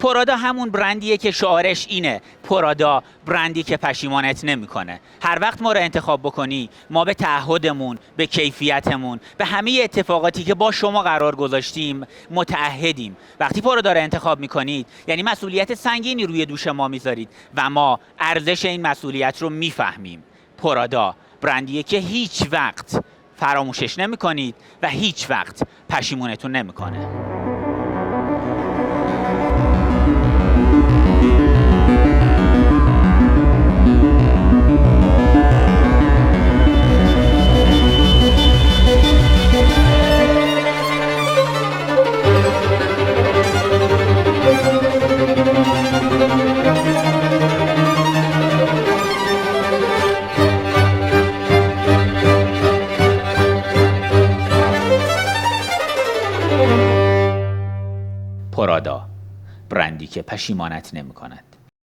پرادا همون برندیه که شعارش اینه: پرادا، برندی که پشیمانت نمیکنه. هر وقت ما رو انتخاب بکنی، ما به تعهدمون، به کیفیتمون، به همه اتفاقاتی که با شما قرار گذاشتیم متعهدیم. وقتی پرادا رو انتخاب میکنید، یعنی مسئولیت سنگینی روی دوش ما میذارید و ما ارزش این مسئولیت رو میفهمیم. پرادا برندیه که هیچ وقت فراموشش نمیکنید و هیچ وقت پشیمونتون نمیکنه. پرادا، برندی که پشیمانت نمی کند.